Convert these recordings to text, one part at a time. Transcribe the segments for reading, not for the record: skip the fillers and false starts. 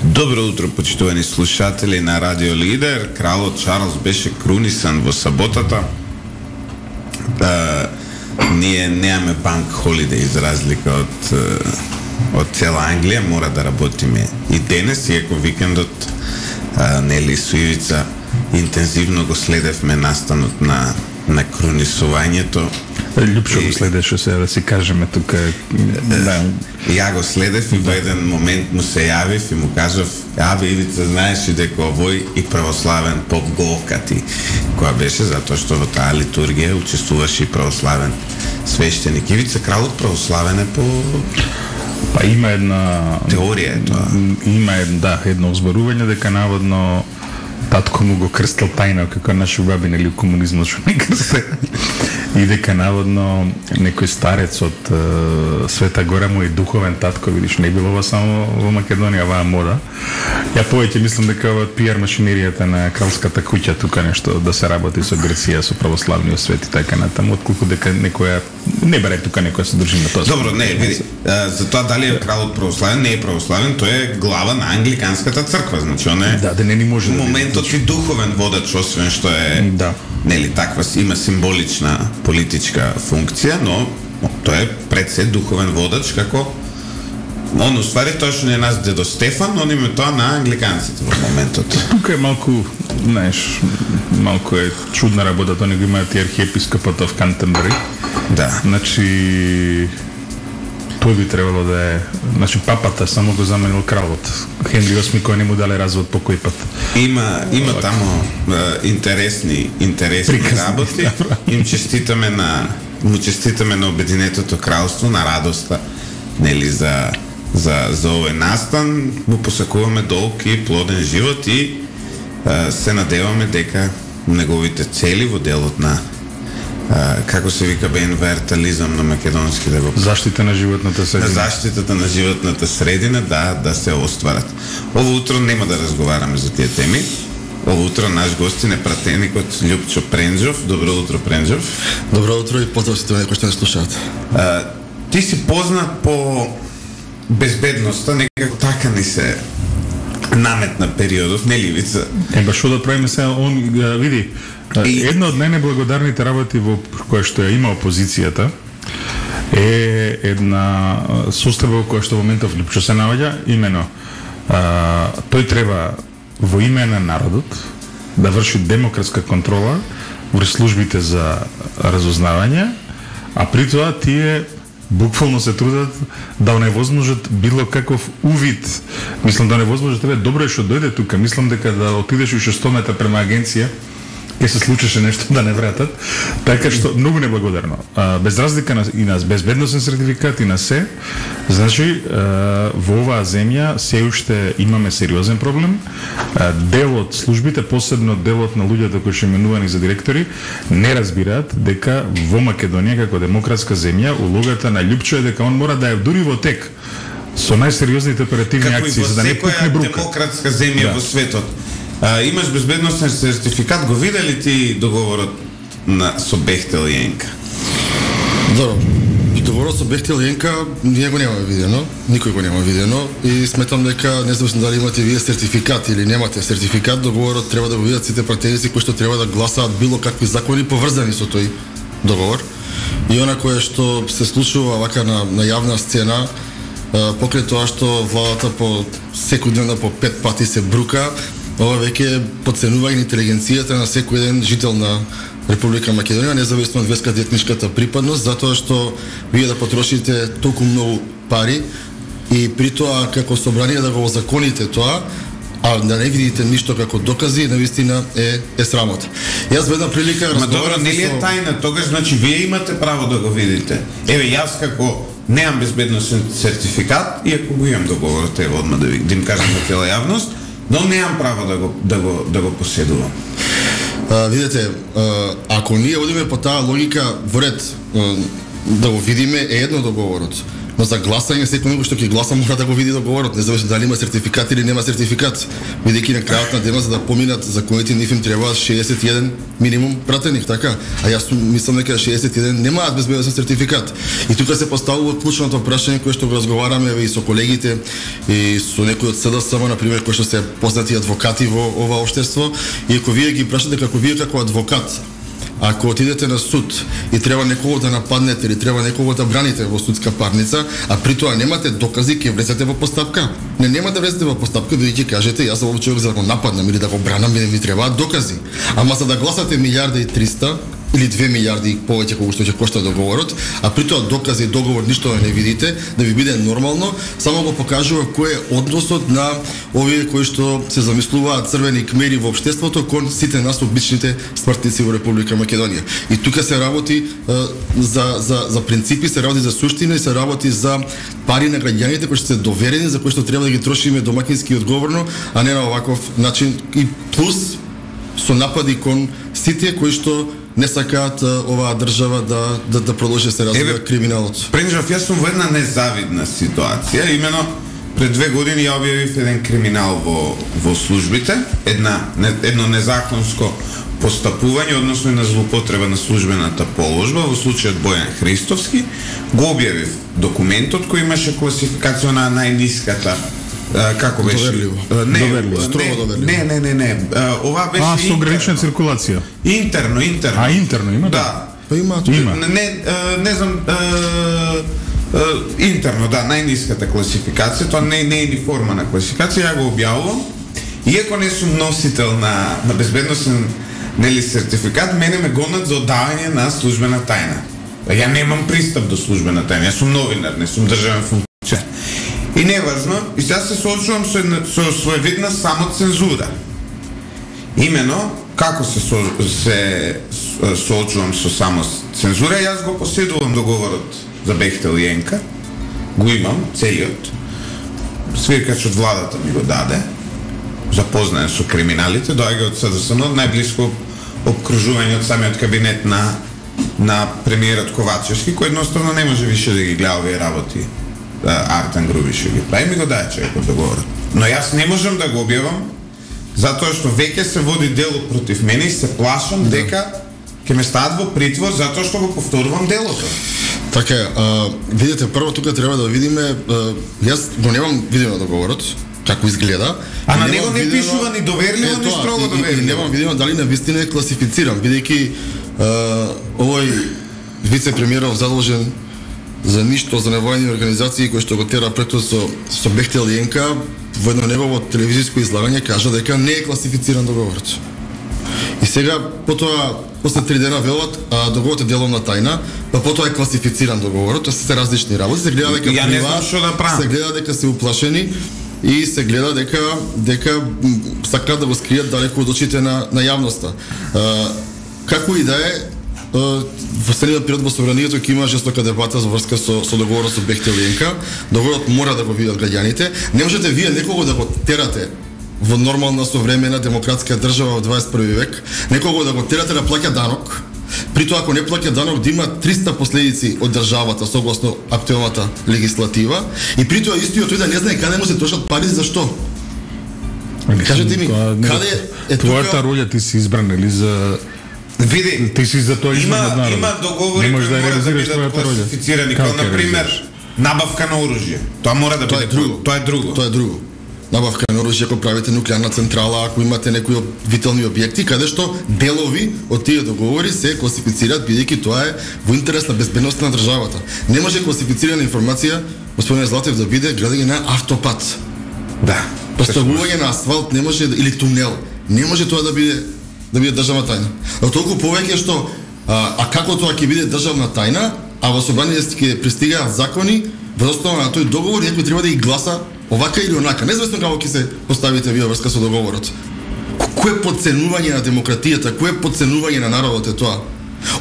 Добро утро, почитувани слушатели на Радио Лидер. Кралот Чарлс беше крунисан во саботата. Ние немаме банк холидеј за разлика од цела Англија. Мора да работиме и денес, иако викендот нели со Ивица интензивно го следевме настанот на крунисувањето. Љупшо го следеше се, да си кажеме тука. Да. Ја го следев и во еден момент му се јавив и му кажав: "Абе, Ивица, знаеш ли дека овој и православен поп го окати?" Која беше затоа што во таа литургија учествуваше и православен свештеник. Ивица, кралот православен е по... Па има една теорија е тоа. Има едно озборување дека наводно татко му го крстил тајно, како наши баби, нели, у комунизмот што не крсте. И дека наводно некој старец од Света Гора му е духовен татко, видиш, не било само во Македонија, оваа мода. Ја повеќе мислам дека ова пиар машиneријата на кралската куќа тука нешто да се работи со Греција, со православниот свет и така натаму, отколку дека некоја не баре тука некоја се држи на тоа. Добро, не, види, за тоа дали е кралот православен, не е православен, тој е глава на англиканската црква, значи он е да не ни може моментот и духовен водач, освен што е нели таква има символична политичка функција, но тој е пред се духовен водач, како он уствари точно е нас дедо Стефан, он има тоа на англиканците во моментот. Тука е малку, знаеш, малку е чудна работа, тоа не го имаат и архиепископот в Кантенбери. Да. Значи тој би требало да е, значи папата само го заменил кралот. Хенри VIII кој не му дале развод по кој пат. Има таму интересни работи. Им честитаме на Обединетото кралство, на радоста, нели, за овој настан. Му посакуваме долг и плоден живот и се надеваме дека неговите цели во делот на како се вика бенвертализам на македонски, да го заштита на животната средина. Заштитата на животната средина да се остварат. Ово утро нема да разговараме за тие теми. Ово утро наш гостин е пратеникот Љупчо Пренџов. Добро утро, Пренџов. Добро утро и поздрав сите оние кои што не слушаат. Ти си познат по безбедноста, некако така ни се наметна периодов, нели, Ивица? Ба што да правиме сега, он види, една од најнеблагодарните работи во која што ја има опозицијата е една состава која што во моментов Љупчо се наоѓа, имено тој треба во име на народот да врши демократска контрола врз службите за разузнавање, а при тоа тие буквално се трудат да оневозможат било каков увид. Мислам да оневозможат тебе, добро е што дојде тука, мислам дека да отидеш уште 100 метра према агенција ќе се случеше нешто да не вратат, така што многу неблагодарно. Без разлика и на безбедносен сертификат и на се, значи во оваа земја се уште имаме сериозен проблем. Дел од службите, посебно делот на луѓето кои се именувани за директори, не разбираат дека во Македонија како демократска земја улогата на Љупчо е дека он мора да е дури во тек со најсериозните оперативни акции за да не пукне брука. Како и во демократска земја во светот. Имаш безбедносен сертификат, го видели ти договорот со Бехтел и Енка? Добро, договорот со Бехтел и Енка ние го немаме видено, никој го нема видено и сметам дека независно дали имате вие сертификат или немате сертификат, договорот треба да го видат сите пратеници кои што треба да гласаат било какви закони поврзани со тој договор. И она кое што се случува вака на јавна сцена, покрај тоа што владата по секојдневно по 5 пати се брука, ова веќе подценува интелигенцијата на секој еден жител на Република Македонија, независно од верската и етничката припадност, затоа што вие да потрошите толку многу пари и при тоа како собрание да го озаконите тоа, а да не видите ништо како докази, навистина е срамота. Јас во една прилика добро, нели е тајна, тогаш значи вие имате право да го видите. Еве јас како немам безбедносен сертификат, иако го имам договорот, ево одма да им кажам на цела јавност, но немам право да го поседувам. Видете, ако ние одиме по таа логика во ред да го видиме е едно договорот. Но за гласање секој што ќе гласа мора да го види договорот, независно дали има сертификат или нема сертификат. Бидејќи на крајот на денот за да поминат законите нив им требаат 61 минимум пратеник, така? А јас мислам дека 61 немаат безбедносен сертификат. И тука се поставува клучното прашање кое што го разговараме и со колегите и со некои од СДСМ, на пример, кои што се познати адвокати во ова општество, и ако вие ги прашате како вие како адвокат, ако отидете на суд и треба некого да нападнете или треба некого да браните во судска парница, а при тоа немате докази, ќе влезете во постапка. Нема да влезете во постапка, бидејќи кажете јас овој човек за да го нападнам или да го бранам, ми требаат докази. Ама за да гласате 1.300.000 или 2 милиарди повеќе колку што ќе кошта договорот, а при тоа докази и договор ништо не видите, да ви биде нормално, само го покажува кој е односот на овие кои што се замислуваат црвени кмери во општеството кон сите нас обичните смртници во Република Македонија. И тука се работи за принципи, се работи за суштина и се работи за пари на граѓаните кои што се доверени, за кои што треба да ги трошиме домакински и одговорно, а не на оваков начин, и плюс со напади кон сите кои што не сакаат оваа држава да продолжи се развива криминалот. Пренжав, јас сум во една незавидна ситуација, имено пред 2 години ја објавив еден криминал во службите, едно незаконско постапување, односно на злоупотреба на службената положба, во случајот Бојан Христовски, го објавив документот кој имаше класификација на најниската, како беше? Доверливо. Строго доверливо. Не. Ова беше со ограничена циркулација. Интерно. А интерно има? Да. Па има. Не знам, интерно, да, најниската класификација, тоа не е ни форма на класификација, ја го објавувам. Иако не сум носител на безбедносен сертификат, мене ме гонат за оддавање на службена тајна. Ја немам пристап до службена тајна, јас сум новинар, не сум државен функционер. И неважно, и сега се соочувам со своевидна самоцензура. Имено, како се соочувам со самоцензура, јас го поседувам договорот за Бехтел и Енка, го имам целиот, свиркач од владата ми го даде, запознаен со криминалите, доаѓа од СДСМ, од најблиско обкружување од самиот кабинет на премиерот Ковачевски, кој едноставно не може више да ги гледа овие работи. Артан Грубише ги прави, ми го даде човекот договорот. Но јас не можам да го објавам, затоа што веќе се води дело против мене и се плашам дека ќе ме стават во притвор затоа што го повторувам делото. Така е, видите, прво тука треба да видиме, јас го немам видено договорот, како изгледа. А на него не пишува ни доверливо, ни строго доверливо. И немам видено дали навистина е класифициран, бидејќи овој вице-премиеров задолжен за ништо, за невоени организации кои што го тера прето со Бехтел и Енка, во едно негово телевизиско излагање кажа дека не е класифициран договорот. И сега, потоа, после 3 дена велат, договорот е деловна тајна, па потоа е класифициран договорот, тоа се различни работи, се гледа дека се гледа дека се уплашени и се гледа дека сакаат да го скријат далеку од очите на јавноста. Како и да е, во следниот период во собранието ќе има жестока дебата во врска со договорот со Бехтел и Енка. Договорот мора да го видат граѓаните. Не можете вие некого да го терате во нормална современа демократска држава во 21 век, некого да го терате да плаќа данок. При тоа, ако не плаќа данок, да има 300 последици од државата согласно актуелната легислатива, и при тоа истиот тој да не знае каде му се трошат пари, зашто? Кажете ми, каде е твојата роља, ти си избран или за... Види, ти си за тоа избран од народот. Има договори кои мора да бидат класифицирани, како например набавка на оружје. Тоа мора да биде друго. Тоа е друго. Набавка на оружје, ако правите нуклеарна централа, ако имате некои витални објекти, каде што делови од тие договори се класифицираат, бидејќи тоа е во интерес на безбедноста на државата. Не може класифицирана информација, господин Златев, да биде градење на автопат. Да. Поставување на асфалт не може, или тунел, не може тоа да биде државна тајна. Но толку повеќе што како тоа ќе биде државна тајна, а во собранието ќе пристигаат закони во основа на тој договор, некој треба да ги гласа овака или онака, независно како ќе се поставите вие врска со договорот. Кое подценување на демократијата, кое подценување на народот е тоа?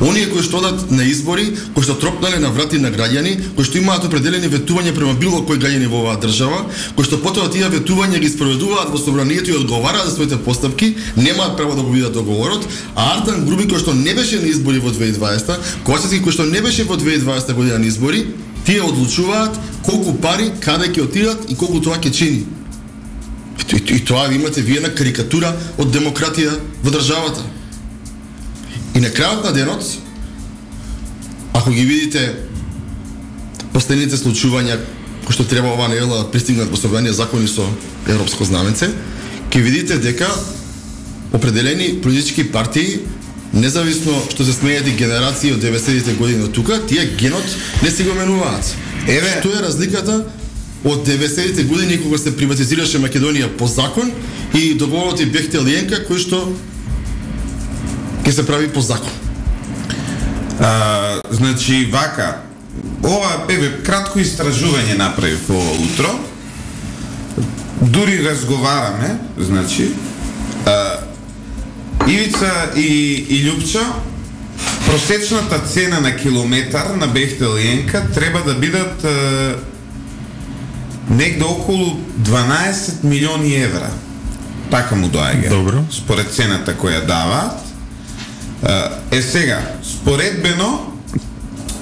Оние кои што одат на избори, кои што тропнале на врати на граѓани, кои што имаат определени ветувања према било кој граѓани во оваа држава, кои што потоа тие ветувања ги спроведуваат во собранието и одговараат за своите постапки, немаат право да го видат договорот, а Артан Груби кој што не беше на избори во 2020, Ковачевски кој што не беше во 2020 година на избори, тие одлучуваат колку пари, каде ќе отидат и колку тоа ќе чини. И тоа имате вие на карикатура од демократија во државата. И на крајот на денот, ако ги видите последните случувања кои што треба ова недела да пристигнат во собрание закони со европско знаменце, ќе видите дека определени политички партии, независно што се сменети генерации од 90-тите години од тука, тие генот не си го менуваат. Што е разликата од 90-тите години кога се приватизираше Македонија по закон и договорот и Бехтел-Јенка кој што ќе се прави по закон? Значи вака, ова кратко истражување направив ова утро. Дури разговараме, значи Ивица и Љупчо, просечната цена на километар на Бехтел-Јенка треба да бидат негде околу 12 милиони евра. Така му доаѓа. Добро. Според цената која даваат. Сега, споредбено,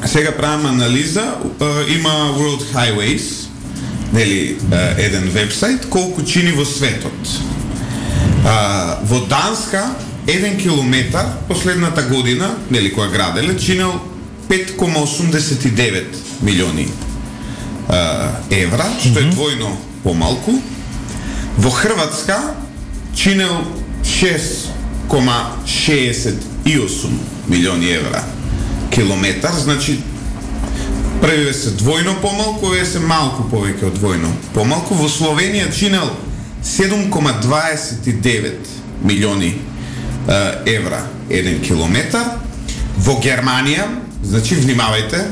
сега правам анализа, има World Highways, нели, еден вебсайт, колку чини во светот. Во Данска, 1 километар последната година, нели, која граделе, чинел 5,89 милиони евра, што е двојно помалку. Во Хрватска чинел 6,68 милиони евра километар, значи првиве се двојно помалку, овие се малку повеќе од двојно помалку. Во Словенија чинел 7,29 милиони евра еден километар. Во Германија, значи внимавајте,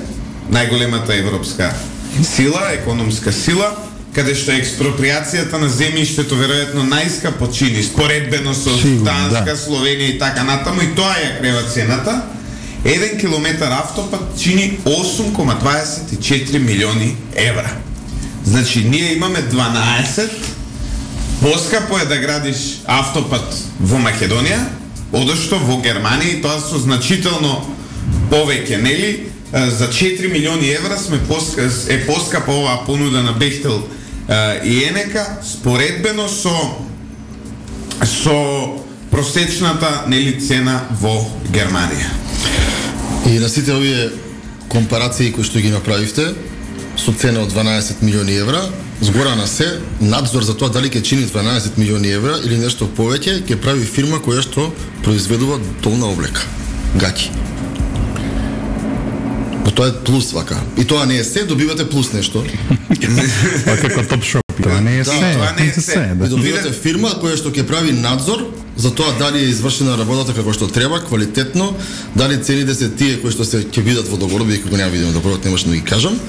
најголемата европска сила, економска сила, каде што експроприацијата на земјиштето веројатно најскапо чини, споредбено со Данска, Словенија и така натаму, и тоа ја крева цената. 1 километар автопат чини 8,24 милиони евра. Значи, ние имаме 12. Поскапо е да градиш автопат во Македонија, одошто во Германија, и тоа со значително повеќе, нели? За 4 милиони евра е поскапа оваа понуда на Бехтел и Енека, споредбено со просечната, нели, цена во Германија. И на сите овие компарации кои што ги направивте со цена од 12 милиони евра, згора на се, надзор за тоа дали ќе чини 12 милиони евра или нешто повеќе, ќе прави фирма која што произведува долна облека, гаќи. Но тоа е плюс вака. И тоа не е се, добивате плюс нешто. Како топ-шоп. Тоа не е се. Тоа не е се. И добивате фирма која што ќе прави надзор за тоа дали е извршена работата како што треба, квалитетно, дали цените се тие кои што се ќе бидат во договор, бидејќи го нема видено договорот, не можам да ги кажам.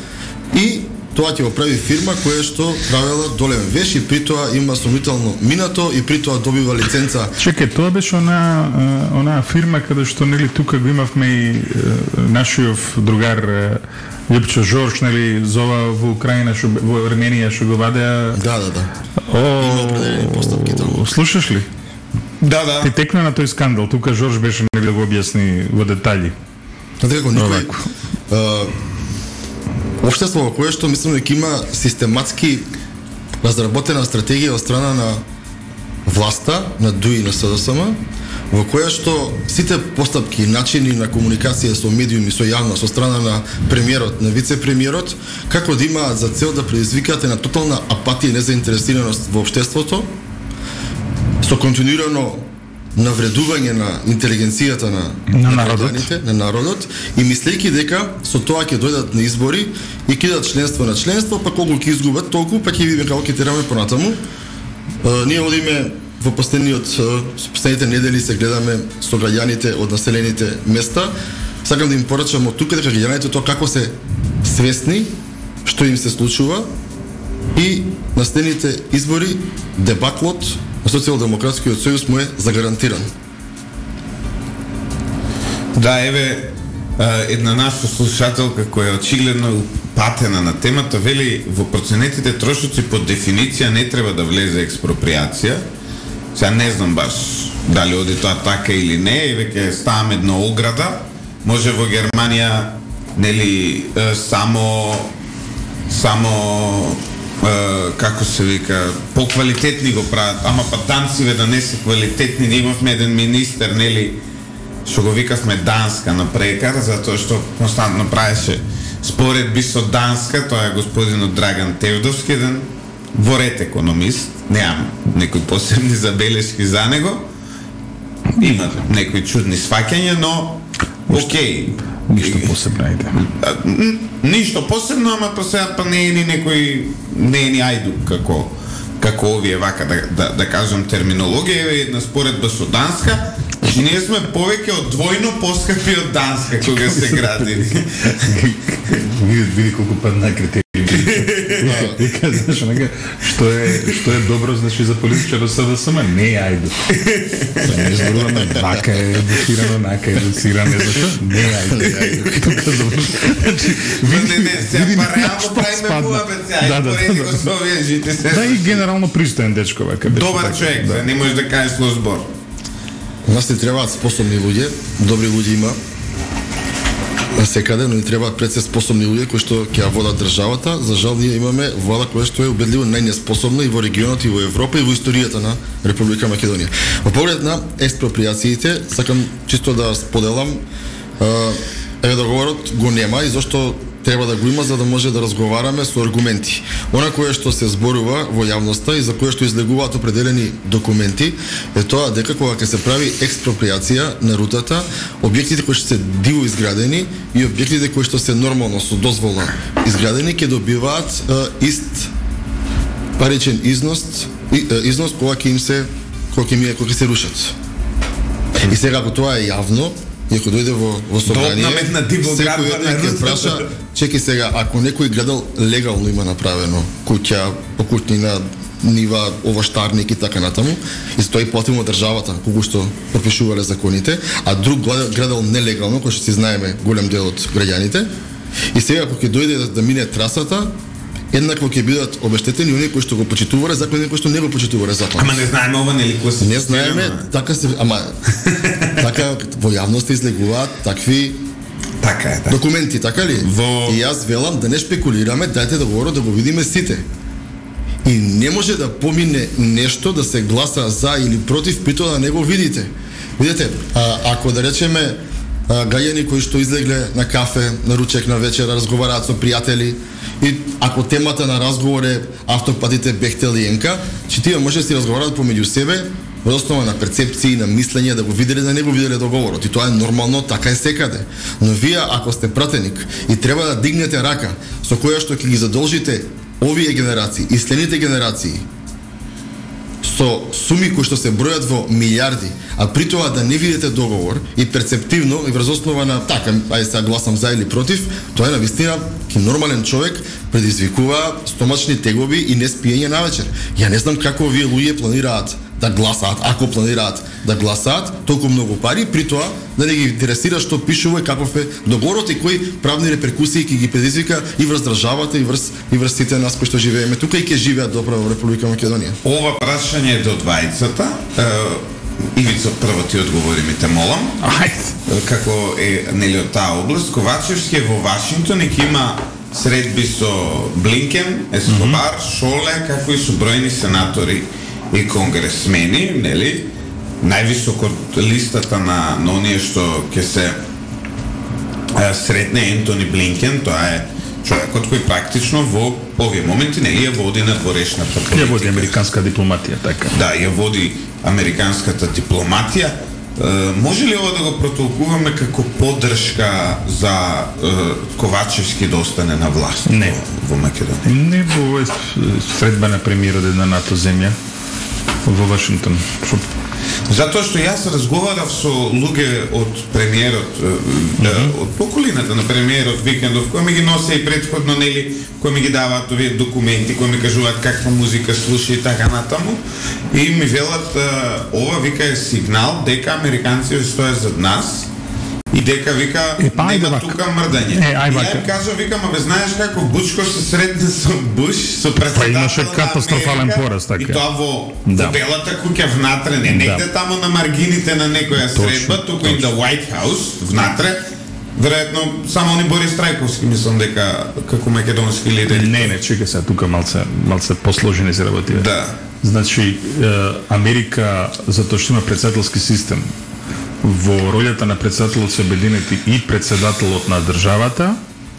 И тоа ќе го прави фирма која што правела долем веш и при тоа има сомнително минато и при тоа добива лиценца. Чекај, тоа беше она фирма каде што, нели, тука го имавме и нашиот другар Љупчо Жорж, нели, зова во Украина, во Арменија што го вадеа. Да. Има определени постапки таму. Слушаш ли? Да. Ти текна на тој скандал, тука Жорж беше, нели, да го објасни во детали. Знаете како никој општество во кое што мислам дека има систематски разработена стратегија од страна на власта, на ДУИ и на СДСМ, во која што сите постапки, начини на комуникација со медиуми, со јавност, со страна на премиерот, на вице-премиерот, како да имаат за цел да предизвикаат една тотална апатија и незаинтересираност во општеството, со континуирано навредување на интелигенцијата на народот, и мислејќи дека со тоа ќе дојдат на избори и ќе дадат членство на членство, па колку ќе изгубат, толку па ќе видиме како ќе тераме понатаму. Ние одиме во последните недели се гледаме со граѓаните од населените места. Сакам да им порачам од тука дека граѓаните тоа како се свесни што им се случува, и на следните избори дебаклот на Социјалдемократскиот сојуз му е загарантиран. Да, еве една наша слушателка која е очигледно патена на темата, вели во проценетите трошоци по дефиниција не треба да влезе експроприација. Сега не знам баш дали оди тоа така или не, еве ќе ставам една ограда. Може во Германија нели само како се вика, поквалитетни го прават, ама па танциве да не се квалитетни. Ние имавме еден министер, нели, што го викавме Данска на прекар, затоа што константно правеше споредби со Данска. Тоа е господинот Драган Тевдовски, еден ворет економист. Немам некои посебни забелешки за него. Има некои чудни сваќања, но окей. Ништо посебно иде. Ништо посебно, ама па сега па не е ни некој, не е ни ајдук како овие вака да кажам терминологија. Е една споредба со Данска. Ние сме повеќе од двојно поскапи од Данска кога се градили. Види колку падна критерии. Вика, знаеш, што е добро, значи за политичар СДСМ, не е ајдук. Не зборуваме, вака е едуцирано, нака е едуцирано, зашто? Не е ајдук. Тука добро. Не, сега па реално правиме муабет сега, пореди го со овие жите се. Да, и генерално пристоен дечко, вака. Добар човек, не можеш да кажеш лош збор. Нас ни требаат способни луѓе, добри луѓе има секаде, но ни требаат пред се способни луѓе кои што ќе ја водат државата. За жал ние имаме влада која што е убедливо најнеспособна и во регионот, и во Европа, и во историјата на Република Македонија. Во поглед на експроприациите, сакам чисто да споделам, договорот го нема и зашто треба да го има за да може да разговараме со аргументи. Она кое што се зборува во јавноста и за кое што излегуваат определени документи е тоа дека кога ќе се прави експроприација на рутата, објектите кои што се диво изградени и објектите кои што се нормално со дозвола изградени ќе добиваат ист паричен износ кога ќе се рушат. И сега ако тоа е јавно, и ако дојде во собрание, секој ќе праша, чеки сега, ако некој градал легално има направено куќа, покутнина, нива, овоштарник и така натаму, и за тоа и платимо државата, колку што пропишувале законите, а друг градал нелегално, кој што си знаеме голем дел од граѓаните, и сега ако ќе дојде да мине трасата, еднакво ќе бидат обештетени оние кои што го почитувале закон и кои што не го почитувале закон. Ама не знаеме ова нели класифицирано. Не знаеме, така се, ама така во јавноста излегуваат такви документи, така ли? И јас велам да не шпекулираме, дајте договорот да го видиме сите. И не може да помине нешто да се гласа за или против, при тоа да не го видите. Видите, ако да речеме гајани кои што излегле на кафе, на ручек, на вечера, разговараат со пријатели, и ако темата на разговор е автопатите Бехтел и Енка, че тие може да си разговараат помеѓу себе во основа на перцепции, на мислење, да го виделе, да не го виделе договорот. И тоа е нормално, така е секаде. Но вие, ако сте пратеник и треба да дигнете рака со која што ќе ги задолжите овие генерации и следните генерации со суми кои што се бројат во милиарди, а при тоа да не видите договор и перцептивно и врз основа на така, ајде сега гласам за или против, тоа е навистина ки нормален човек предизвикува стомачни тегоби и неспиење навечер. Ја не знам како овие луѓе планираат да гласаат, ако планираат да гласаат толку многу пари, при тоа да не ги интересира што пишува и каков е договорот и кои правни реперкусии ќе ги предизвика и врз државата и врз сите нас кои што живееме тука и ќе живеат добро во Република Македонија. Ова прашање е до двајцата. Ивица, прво ти одговори ми, те молам. Како е нели од таа област, Ковачевски е во Вашингтон и ќе има средби со Блинкен, Ескобар, Шоле, како и со бројни сенатори и конгресмени, нели? Највисоко листата на оние што ќе се сретне Ентони Блинкен, тоа е човекот кој практично во овие моменти нели ја води надворешната политика. Ја води американска дипломатија, така. Да, ја води американската дипломатија. Може ли ова да го протолкуваме како поддршка за Ковачевски да остане на власт во Македонија? Не, во средба на премиерот една НАТО земја во Вашингтон. Затоа што јас разговарав со луѓе од премиерот, од околината на премиерот Викендов, кои ми ги носе и претходно, нели, кои ми ги даваат овие документи, кои ми кажуваат каква музика слуша и така натаму, и ми велат, ова вика е сигнал дека американците стојат зад нас и дека вика нема тука мрдање. Ја им кажа, викам, абе знаеш како Бучко се сретне со Буш, со председател на имаше катастрофален пораз, така. И тоа во Белата куќа внатре, не негде таму на маргините на некоја средба, туку in the White House, внатре, веројатно само ни Борис Трајковски мислам дека како македонски лидер. Не, чекај се, тука малце посложени се работи. Да. Значи, Америка, затоа што има председателски систем, во ролјата на председателот се обединети и председателот на државата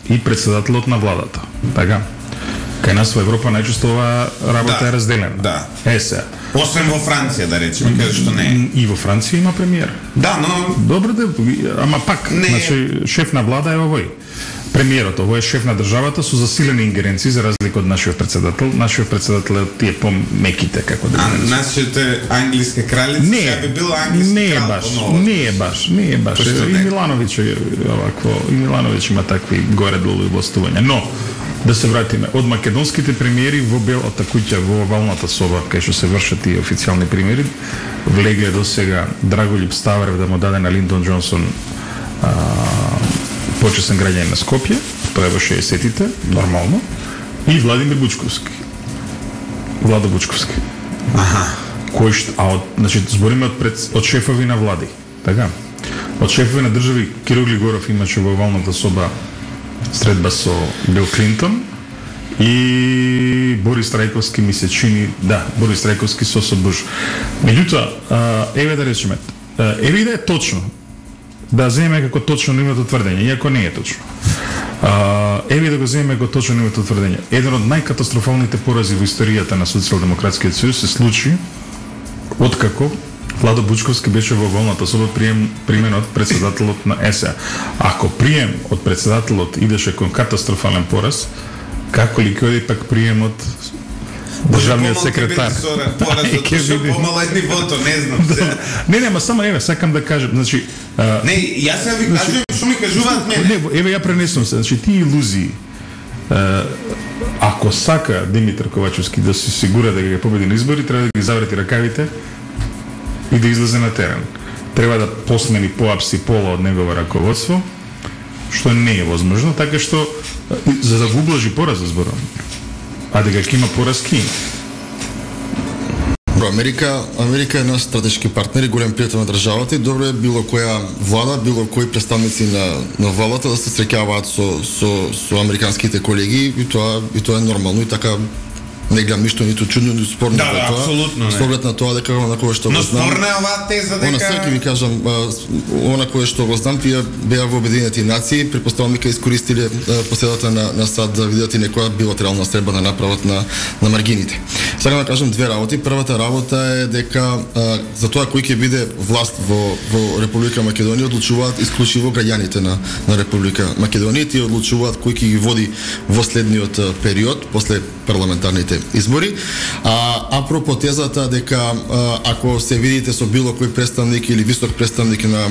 и председателот на владата. Така? Кај нас во Европа најчесто оваа работа е разделена. Да. Се. Освен во Франција, да речеме, каде што не е. И во Франција има премиер. Да, но Добро да, ама пак, не. Значи шеф на влада е овој. Премиерот, овој е шеф на државата со засилени ингеренции за разлика од нашиот председател. Нашиот председател е тие помеките, како да кажем. Нашите англиска кралица ќе би била англиски крал. Не е баш. И Милановиќ е овакво, и Милановиќ има такви горе-долу властувања. Но да се вратиме од македонските премиери во Белата куќа, во овалната соба, кај што се вршат тие официјални премиери, влегле до сега Драголип Ставрев да му даде на Линдон Џонсон почесен граѓанин на Скопје, тоа е во 60-тите, нормално, и Владимир Бучковски. Владо Бучковски. Кој што, значи, збориме од шефови на влади, така? Од шефови на држави, Киро Глигоров имаше во овалната соба средба со Бил Клинтон и Борис Трајковски ми се чини, Борис Трајковски со Буш. Меѓутоа, еве да речеме, еве да е точно, да земеме како точно името тврдење, иако не е точно. Еве да го земеме како точно името тврдење. Еден од најкатастрофалните порази во историјата на Социјалдемократскиот сојуз се случи откако Владо Бучковски беше во волната соба примен од председателот на ЕСА. Ако прием од председателот идеше кон катастрофален пораз, како ли ќе оди пак прием од државниот секретар? Помало нивото, не знам. Не, ама само еве, сакам да кажам, значи не, јас ја ви кажувам што ми кажуваат мене. Не, еве ја пренесувам се, значи тие илузии. Ако сака Димитар Ковачевски да се сигура да ги победи на избори, треба да ги заврети ракавите и да излезе на терен. Треба да посмени поапси пола од негово раководство, што не е возможно, така што за да го ублажи пораз зборам. А дека ќе има пораз ки? Америка е наш стратешки партнер и голем пријател на државата и добро е било која влада, било кои представници на владата да се среќаваат со американските колеги и тоа е нормално и така не гледам ништо ниту чудно ниту спорно во тоа. Апсолутно. Со оглед на тоа дека на кое што го знам. Но спорна е оваа теза дека Она ви кажам, она кое што го знам, тие беа во Обединените нации, претпоставувам дека искористиле поседата на САД да видат и некоја билатерална средба да направат на маргините. Сакам да кажам две работи. Првата работа е дека за тоа кој ќе биде власт во Република Македонија одлучуваат исклучиво граѓаните на Република Македонија, тие одлучуваат кој ќе ги води во следниот период после парламентарните избори. Апропо тезата дека ако се видите со било кој представник или висок представник на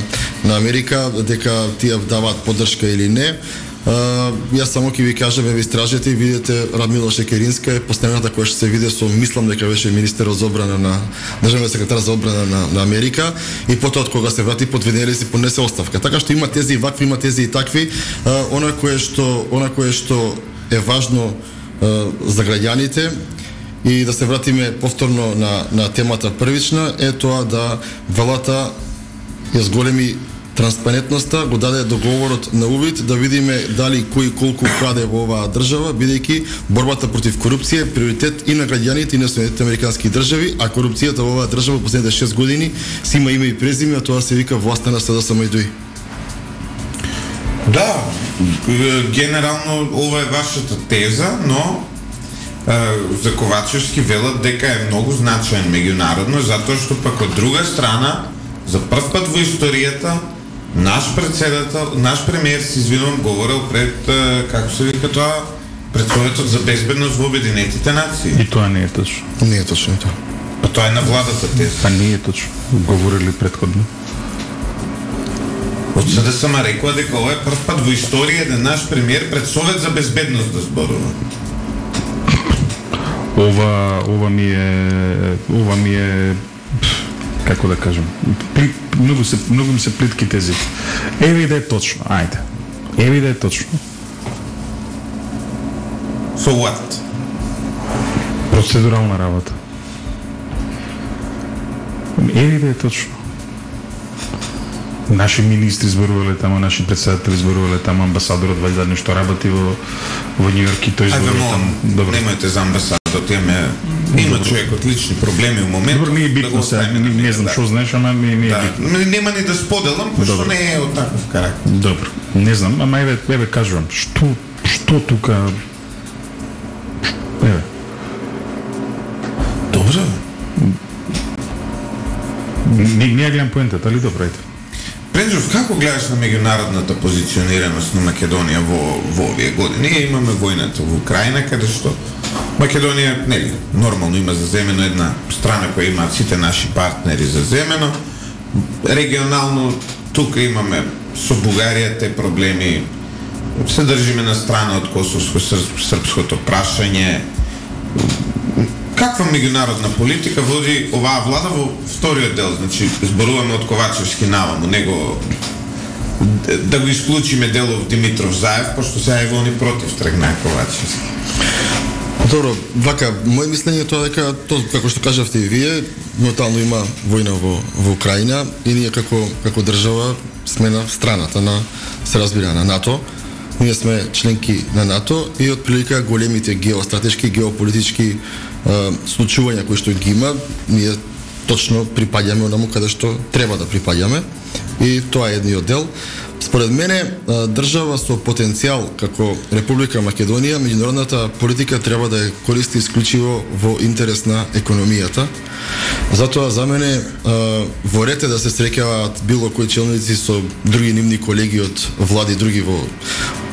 Америка, дека тие даваат поддршка или не, јас само ќе ви кажам, ви истражете и видите Радмила Шекеринска е последната која што се виде со, мислам дека беше министерот за одбрана на државниот секретар за одбрана на Америка и потоа од кога се врати подведени си поднесе оставка. Така што има тези и вакви, има тези и такви. Она кое што е важно за граѓаните и да се вратиме повторно на темата првична е тоа да владата ја зголеми транспарентноста, го даде договорот на увид да видиме дали кој колку краде во оваа држава, бидејќи борбата против корупција е приоритет и на граѓаните и на Соединетите американски држави, а корупцијата во оваа држава последните 6 години си има име и презиме, а тоа се вика власта на СДСМ и ДОИ. Да, генерално ова е вашата теза, но за Ковачевски велат дека е многу значаен меѓународно, затоа што пак од друга страна, за прв пат во историјата, наш премиер, се извинувам, говорил пред, како се вика тоа, пред Советот за безбедност во Обединетите нации. И тоа не е точно. Не е точно тоа. А тоа е на владата теза. Па не е точно. Говорили предходно. Од СДСМ рекла дека ова е прв пат во историја да наш премиер пред Совет за безбедност да зборува. Ова ми е како да кажам, многу ми се плитки тези. Еви да е точно, ајде. Еви да е точно. So what? Процедурална работа. Еви да е точно. Наши министри зборувале тамо, наши председатели зборувале тамо, амбасадорот вајда нешто работи во Њујорк и тој зборува тамо. Добро. Немајте за амбасадорот, има човек од лични проблеми во моментот. Добро, не е битно сега, не знам што знаеш, ама не е битно. Нема ни да споделам, пошто не е од таков карактер. Добро, не знам, ама еве кажувам, што тука... Еве. Добро. Не гледам поентата, али добро, ете. Пренџов, како гледаш на меѓународната позиционираност на Македонија во овие години? Ние имаме војната во Украина, каде што Македонија, нели, нормално има заземено една страна која има сите наши партнери заземено. Регионално тука имаме со Бугарија те проблеми. Се држиме на страна од косовско-српското прашање. Каква меѓународна политика води оваа влада во вториот дел? Значи, зборуваме од Ковачевски наваму, него да го исклучиме делов Димитров Заев, пошто сега е они против тргна Ковачевски. Добро, вака, моје мислење е тоа дека, како што кажавте и вие, моментално има војна во Украина и ние како држава сме на страната на, се разбира, на НАТО. Ние сме членки на НАТО и од прилика големите геостратешки, геополитички случувања кои што ги има, ние точно припаѓаме онаму каде што треба да припаѓаме и тоа е едниот дел. Според мене, држава со потенцијал како Република Македонија, меѓународната политика треба да ја користи исклучиво во интерес на економијата. Затоа за мене во ред е да се среќаваат било кои челници со други нивни колеги од влади други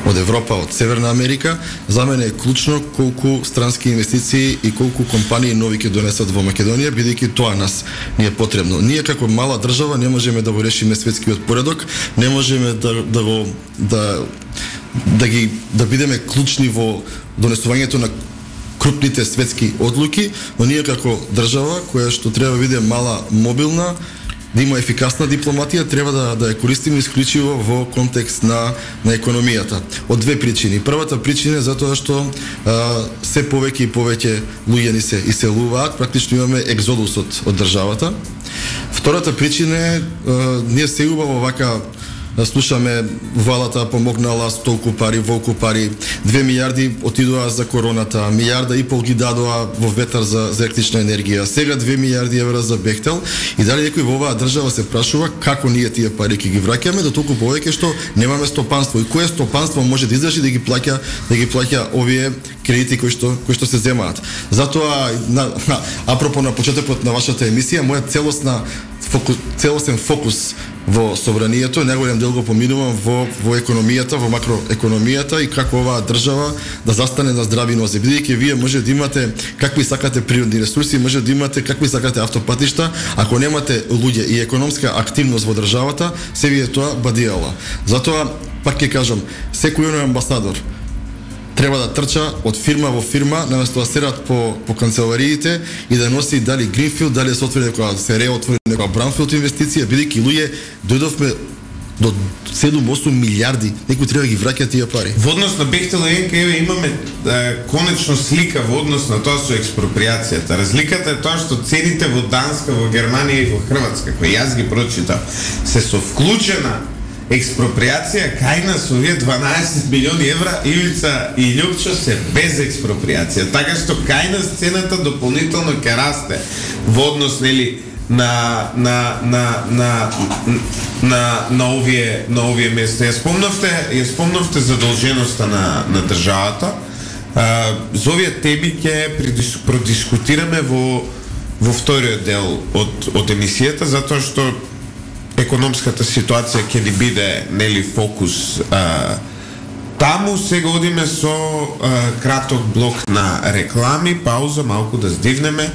од Европа, од Северна Америка. За мене е клучно колку странски инвестиции и колку компании нови ќе донесат во Македонија, бидејќи тоа нас ни е потребно. Ние како мала држава не можеме да го решиме светскиот поредок, не можеме да бидеме клучни во донесувањето на крупните светски одлуки, но ние како држава која што треба да биде мала, мобилна, да има ефикасна дипломатија, треба да ја користиме исклучиво во контекст на економијата. Од две причини. Првата причина е затоа што се повеќе и повеќе луѓе ни се иселуваат, практично имаме екзодус од државата. Втората причина е ние се убаво вака слушаме владата помогнала с толку пари, волку пари, 2 милиарди отидоа за короната, 1,5 милиарда ги дадоа во ветар за електрична енергија, сега 2 милиарди евра за Бехтел и дали некој во оваа држава се прашува како ние тие пари ќе ги враќаме, да толку повеќе што немаме стопанство и кое стопанство може да издржи да ги плаќа овие кредити кои што се земаат. Затоа апропо на почетокот на вашата емисија, моја целосен фокус во собранието, најголем дел го поминувам во економијата, во макроекономијата и како оваа држава да застане на здрави нозе. Бидејќи вие може да имате какви сакате природни ресурси, може да имате какви сакате автопатишта, ако немате луѓе и економска активност во државата, се ви е тоа бадијала. Затоа, пак ќе кажам, секој амбасадор треба да трча од фирма во фирма, наместо да седат по канцелариите и да носи дали гринфилд, дали се отвори некоја, се реотвори некоја браунфилд инвестиција, бидејќи луѓе дојдовме до 7-8 милиарди, некој треба да ги враќа тие пари. Во однос на Бехтел и имаме конечно слика во однос на тоа со експроприацијата. Разликата е тоа што цените во Данска, во Германија и во Хрватска, кои јас ги прочитав, се со вклучена експроприација, кај нас овие 12 милиони евра, Ивица и Љупчо се без експроприација. Така што кај нас цената дополнително ќе расте во однос нели на овие места. Ја спомнавте задолженоста на државата. За овие теми ќе продискутираме во вториот дел од емисијата, затоа што економската ситуација ќе ни биде нели фокус таму. Сега одиме со краток блок на реклами, пауза, малку да здивнеме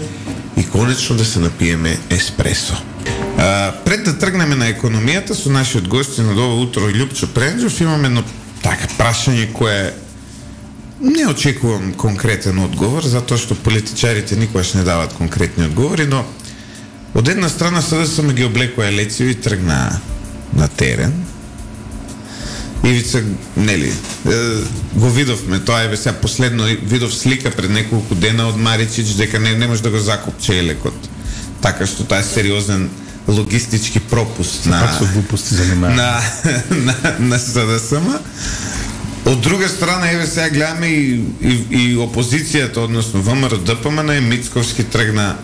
и конечно да се напиеме еспресо. Пред да тргнеме на економијата со нашиот гостин од ова утро Љупчо Пренџов, имаме едно така прашање кое не очекувам конкретен одговор, затоа што политичарите никогаш не дават конкретни одговори, но од една страна СДСМ ги облекоја лециви и тргна на терен. Ивица, нели, го видовме, тоа е сега последно, видов слика пред неколку дена од Маричич, дека не може да го закопче елекот. Така што тоа е сериозен логистички пропуст на СДСМ. Од друга страна, еве сега гледаме и опозицијата, односно ВМРО ДПМН и Мицковски тргна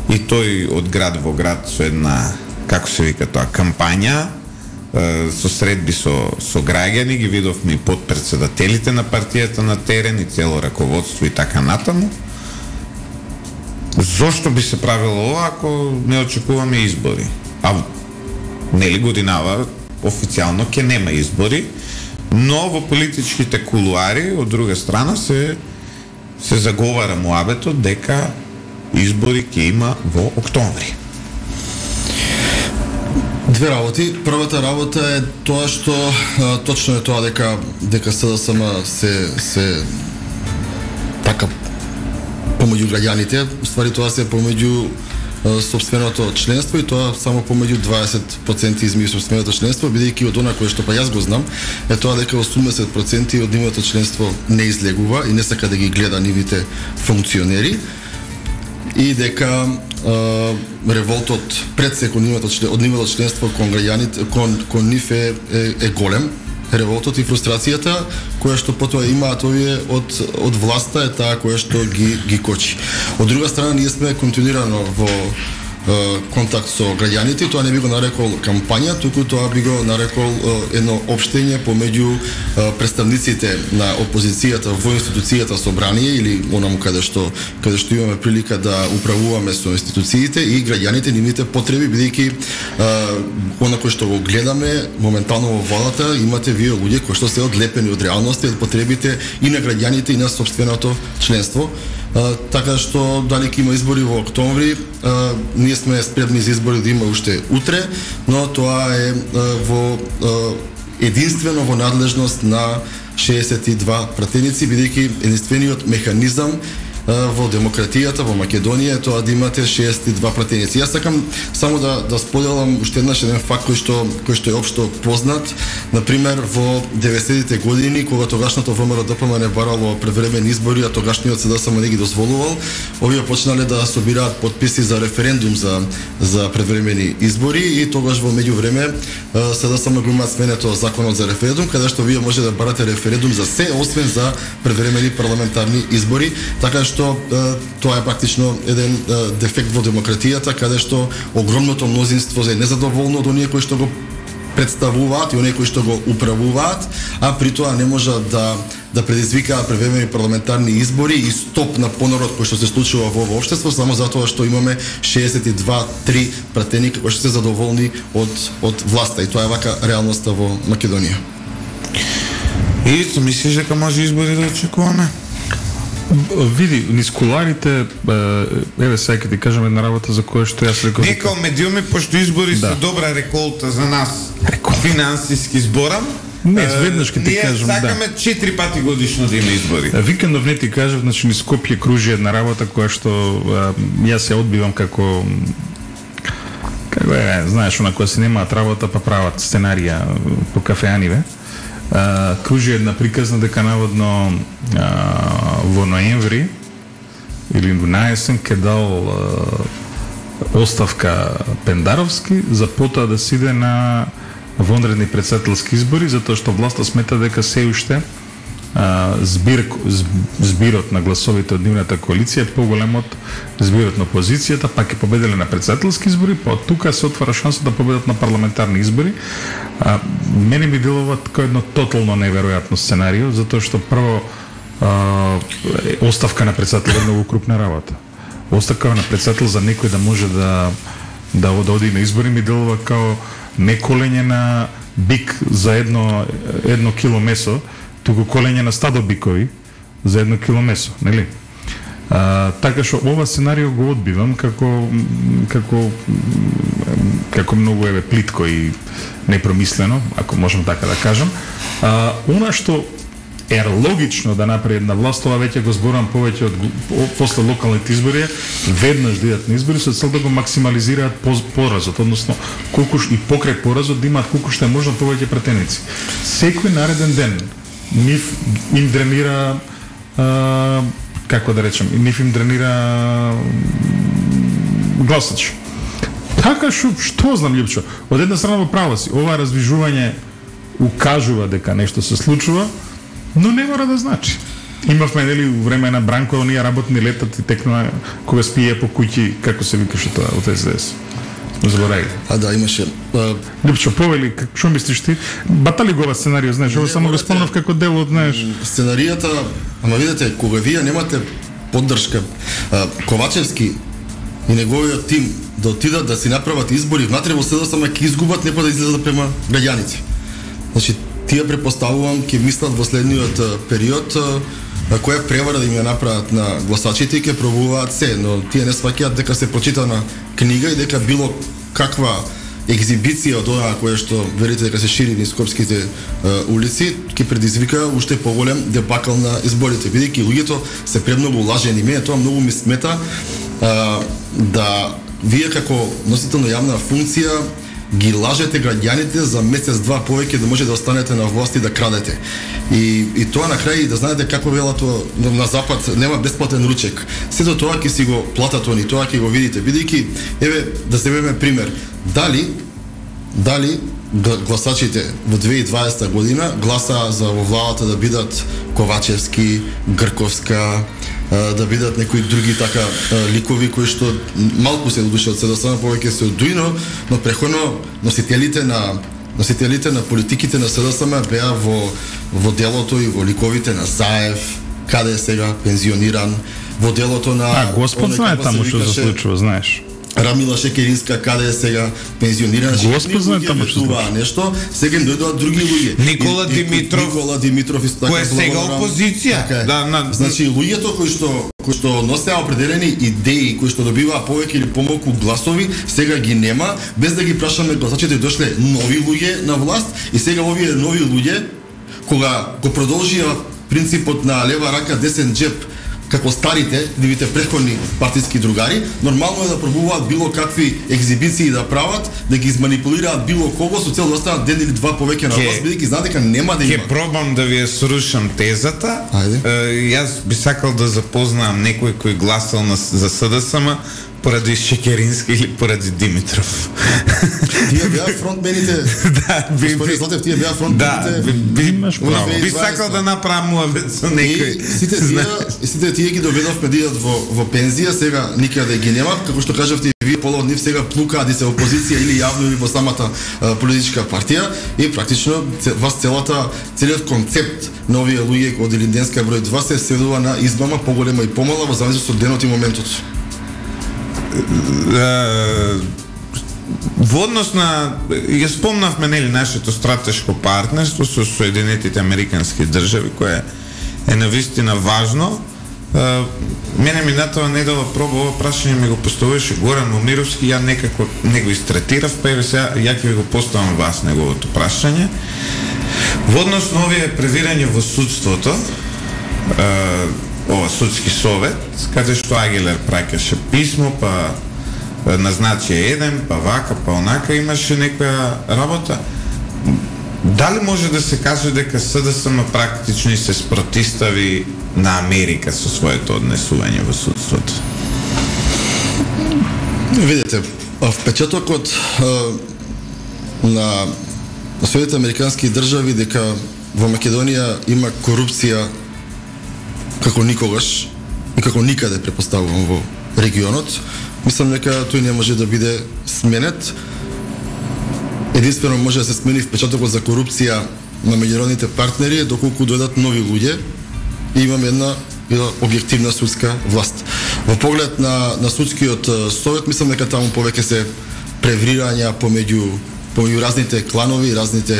и тој од град во град со една, како се вика тоа, кампања, со средби со граѓани, ги видовме и подпредседателите на партијата на терен и цело раководство и така натаму. Зошто би се правило ова ако не очекуваме избори? А нели годинава официјално ќе нема избори, но во политичките кулуари од друга страна се заговара муабетот дека избори ќе има во октомври. Две работи. Првата работа е тоа што точно е тоа дека СДСМ се така помеѓу граѓаните, ствари тоа се помеѓу собственото членство и тоа само помеѓу 20% измеѓу собственото членство, бидејќи од она кое што па јас го знам е тоа дека 80% од нивото членство не излегува и не сака да ги гледа нивите функционери и дека револтот пред се од нивото членство кон граѓаните кон нив е голем. Револтот и фрустрацијата која што потоа имаат овие од власта е таа која што ги кочи. Од друга страна, ние сме континуирано во контакт со граѓаните, тоа не би го нарекол кампања, туку тоа би го нарекол едно општење помеѓу представниците на опозицијата во институцијата собрание или онаму каде што имаме прилика да управуваме со институциите и граѓаните, нивните потреби, бидејќи она кој што го гледаме моментално во владата, имате вие луѓе кои што се одлепени од реалноста и од потребите и на граѓаните и на собственото членство. Така што дали ќе има избори во октомври, ние сме спремни за избори да има уште утре, но тоа е единствено во надлежност на 62 пратеници, бидејќи единствениот механизам во демократијата во Македонија е тоа да имате 62 пратеници. Јас сакам само да споделам уште еден факт кој што е општо познат. Например, во 90-тите години, кога тогашното ВМРО ДПМН барало превремени избори, а тогашниот СДСМ не ги дозволувал, овие почнале да собираат потписи за референдум за превремени избори и тогаш во меѓувреме СДСМ го има сменето законот за референдум, каде што вие може да барате референдум за се, освен за превремени парламентарни избори, така што тоа е практично еден дефект во демократијата, каде што огромното мнозинство е незадоволно од оние кои што го представуваат и оние кои што го управуваат, а при тоа не може да предизвикаат превремени парламентарни избори и стоп на понорот кој што се случува во општество само затоа што имаме 62-3 пратеника кои што се задоволни од власта, и тоа е вака реалноста во Македонија. И мислиш дека може избори да очекуваме? Види, низ куларите, еве сега ќе ти кажам една работа за која што јас рекол. Некао медиуми, пошто избори се добра реколта за нас, финансиски зборам. Не, веднаш ќе ти кажам, ние сакаме 4 пати годишно да има избори. Викендов не ти кажав, значи низ Скопје кружи една работа која што јас ја одбивам како знаеш, она која се немаат работа па прават сценарија по кафеаниве. Кружи една приказна дека наводно во ноември или на есен ке дал оставка Пендаровски за потоа да се иде на вонредни председателски избори, затоа што власта смета дека се уште збирот на гласовите од нивната коалиција е поголем од збирот на опозицијата, пак е победиле на председателски избори, па од тука се отвара шанса да победат на парламентарни избори. Мене ми делува како едно тотално неверојатно сценарио, затоа што прво оставка на председател е многу крупна работа. Оставка на председател за некој да може да оди на избори ми делува као не колење на бик за едно кило месо, туку колење на стадо бикови за 1 кило месо, нели? Така што ова сценарио го одбивам како многу плитко и непромислено, ако можам така да кажам. Она што е логично да направи една власт, тоа веќе го зборам повеќе после локалните избори, веднаш да идат на избори со цел да го максимализираат поразот, односно колку и покрај поразот да имаат колку што е можно повеќе пратеници. Секој нареден ден нив им дренира гласач. Така што знам, Лјупчо, од една страна во право си, ова раздвижување укажува дека нешто се случува, но не мора да значи. Имавме, нели, време на Бранко, оние работни летат и текна кога спие по куќи, како се викаше тоа од СДС. Заборави. Да, имаше. Лјупчо, повели, што мислиш ти? Батали го ова сценарио, знаеш, ова само го спомнав како дел од, знаеш. Сценаријата, ама видите, кога вие немате поддршка, Ковачевски и неговиот тим да отидат да си направат избори внатре во СДСМ ќе изгубат, не па да излезат према граѓаните. Значи, тие препоставувам ќе мислат во следниот период која превара да им ја направат на гласачите и ќе пробуваат се, но тие не сваќаат дека се прочитана книга и дека било каква екзибиција од онаа која што верите дека се шири низ скопските улици ќе предизвика уште поголем дебакл на изборите, бидејќи луѓето се премногу лажени. Мене тоа многу ми смета да вие како носител на јавна функција ги лажете граѓаните за месец-два повеќе да може да останете на власт и да крадете. И тоа на крај да знаете како велато на запад нема бесплатен ручек. Сето тоа ќе си го платат они, тоа ќе го видите. Бидејќи еве да земеме пример, дали гласачите во 2020 година гласаа за во владата да бидат Ковачевски, Грковска, да бидат некои други така ликови кои што малку се одуше од СДСМ, повеќе се од ДУИ, но преходно носителите на политиките на СДСМ беа во делото и во ликовите на Заев, каде е сега пензиониран, во делото на Господ знае таму што се случува, знаеш. Рамила Шекеринска, каде е сега пензионирана, Господ знае таму што това нешто, сега им дојдоа други луѓе. Никола Димитров исто така, кој е сега опозиција. Така, значи луѓето кои што носеа определени идеи, кои што добиваа повеќе или помалку гласови, сега ги нема, без да ги прашаме гласачите, дошле нови луѓе на власт и сега овие нови луѓе кога го продолжија принципот на лева рака десен џеп како старите, нивите претходни партиски другари, нормално е да пробуваат било какви екзибиции да прават, да ги изманипулираат било кого со цел да останат ден или два повеќе на власт, бидејќи знаат дека нема да има. Ќе пробам да ви ја срушам тезата. Јас би сакал да запознаам некој кој гласал за СДСМ поради Шекерински или поради Димитров. Тие беа фронтмените. Да, Господин Златев, тие беа фронтмените. Да, имаш право. Би сакал да направам муабет со некој. Сите тие ги доведовме да идат во пензија, сега никаде ги нема, како што кажавте вие, пола од нив сега плукаат и се опозиција или јавно или во самата политичка партија и практично целиот концепт на овие луѓе од Илинденска број 2 се сведува на измама поголема и помала во зависност од денот и моментот. Во однос на, ја спомнавме, нели, нашето стратешко партнерство со Соединетите Американски држави, кое е навистина важно. Мене минатава недела проба ова прашање ми го поставуваше Горан Момировски, ја некако не го истретирав, па еве сега ја ќе ви го поставам вас неговото прашање. Во однос на овие превирање во судството, ова судски совет, каде што Агилер праќаше писмо, па назначи еден, па вака, па онака, имаше некоја работа. Дали може да се каже дека СДСМ практично и се спротистави на Америка со своето однесување во судството? Видете, впечатокот на Соединетите Американски држави дека во Македонија има корупција како никогаш и како никаде, препоставувам, во регионот, мислам дека тој не може да биде сменет. Единствено може да се смени впечатокот за корупција на меѓународните партнери доколку дојдат нови луѓе и имаме една објективна судска власт. Во поглед на судскиот совет, мислам дека таму повеќе се преврирања помеѓу разните кланови, разните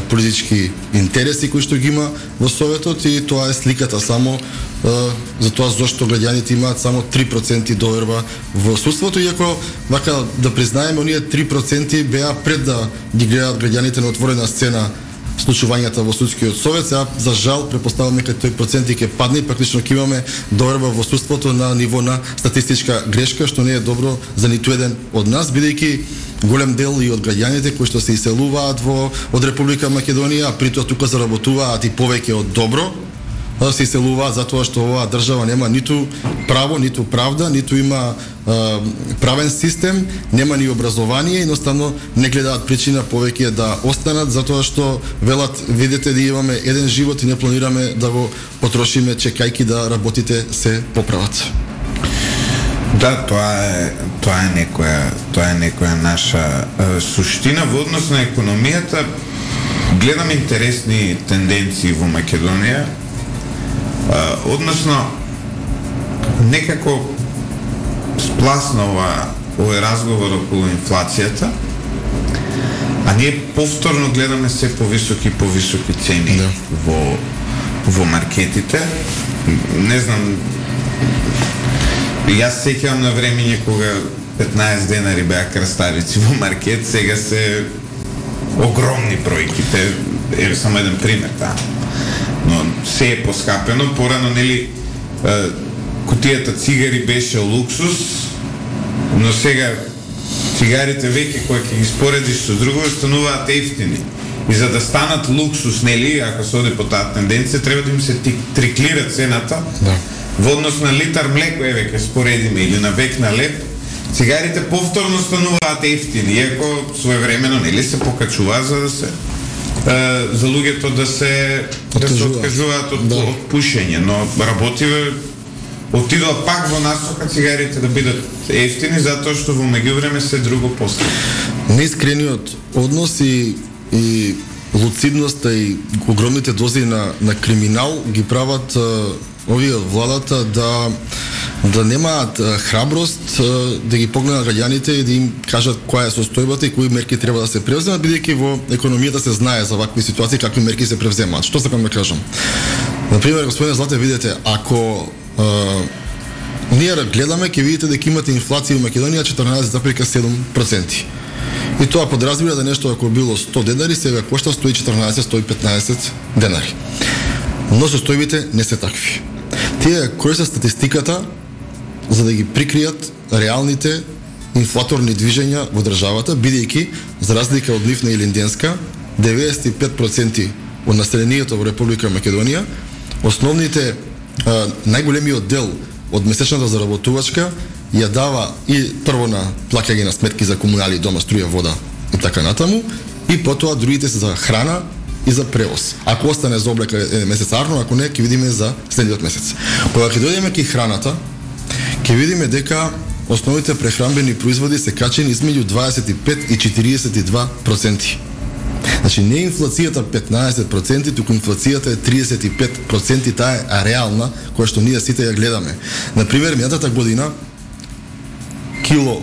политички интереси кои што ги има во Советот и тоа е сликата само за тоа зошто граѓаните имаат само 3% доверба во судството, иако вака да признаеме, оние 3% беа пред да ги гледаат граѓаните на отворена сцена случувањата во судскиот совет. Сега за жал претпоставувам дека тој процент ќе падне, практично ќе имаме доверба во судството на ниво на статистичка грешка, што не е добро за ниту еден од нас, бидејќи голем дел и од граѓаните кои што се иселуваат од Република Македонија, а при тоа тука заработуваат и повеќе од добро, да се иселуваат затоа што оваа држава нема ниту право, ниту правда, ниту има правен систем, нема ни образование, едноставно не гледаат причина повеќе да останат затоа што велат видите да имаме еден живот и не планираме да го потрошиме чекајки да работите се поправат. Да, тоа е некоја наша суштина во однос на економијата. Гледам интересни тенденции во Македонија, односно некако спласна овој разговор околу инфлацијата, а ние повторно гледаме се повисоки цени во маркетите. Не знам, јас сеќавам на времење кога 15 денари беа краставици во маркет, сега се огромни бројките. Е само еден пример таа. Но се е поскапено, порано нели кутијата цигари беше луксус, но сега цигарите веќе кога ќе ги споредиш со друго стануваат ефтини. И за да станат луксус, нели, ако се оди по таа тенденција, треба да им се триклира цената. Да. Во однос на литар млеко, еве ке споредиме, или на век на леп, цигарите повторно стануваат ефтини, иако своевремено нели се покачува за да се за луѓето да се откажуваат од пушење, но работиве отидува пак во насока цигарите да бидат ефтини, затоа што во меѓувреме се друго постане. Неискрениот однос и луцидноста и огромните дози на криминал ги прават овие од владата да немаат храброст да ги погледнат граѓаните и да им кажат која е состојбата и кои мерки треба да се превземат, бидејќи во економијата се знае за вакви ситуации какви мерки се превземаат. Што сакам да кажам? Например, господине Злате, видете, ако ние гледаме, ќе видите дека имате инфлација во Македонија 14,7%. И тоа подразбира да нешто ако било 100 денари, сега кошта 114-115 денари. Но состојбите не се такви. Тие користат статистиката за да ги прикријат реалните инфлаторни движења во државата, бидејќи, за разлика од нивна Илинденска, 95% од населението во Република Македонија, основните, најголемиот дел од месечната заработувачка ја дава и прво на плаќање на сметки за комунали, дома, струја, вода и така натаму, и потоа другите се за храна и за превоз. Ако остане за облека еден месец арно, ако не, ќе видиме за следниот месец. Кога ќе дојдеме ки храната, ќе видиме дека основните прехранбени производи се качени измеѓу 25 и 42%. Значи не инфлацијата 15%, туку инфлацијата е 35%, таа е реална, која што ние сите ја гледаме. Например, минатата година кило